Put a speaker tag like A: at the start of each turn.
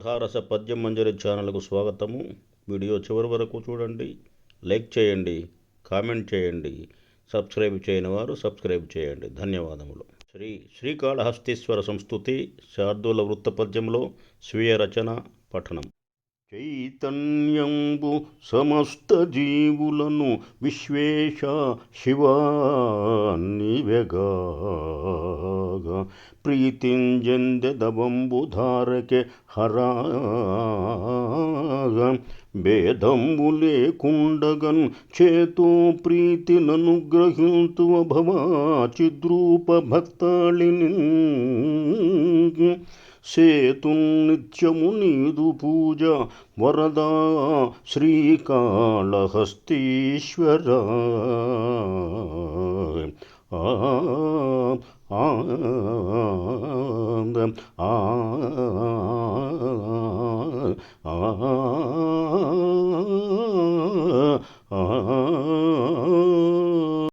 A: సుధారస పద్యమంజరి ఛానల్కు స్వాగతము. వీడియో చివరి వరకు చూడండి, లైక్ చేయండి, కామెంట్ చేయండి. సబ్స్క్రైబ్ చేయని వారు సబ్స్క్రైబ్ చేయండి. ధన్యవాదములు. శ్రీకాళహస్తీశ్వర సంస్తుతి శార్దూల వృత్త పద్యంలో స్వీయ రచన పఠనం. చైతన్యంబు సమస్త జీవులను విశ్వేశ శివా నీవెగాగా ప్రీతింజెందెదవంబుధారకె హరాగా భేదంబు లేకుండగన్ చేతో ప్రీతిననుగ్రహింతువ భవా చిద్రూప భక్తాళిని సేతున్నిత్యము నీదు పూజ వరదా శ్రీకాళహస్తీశ్వర.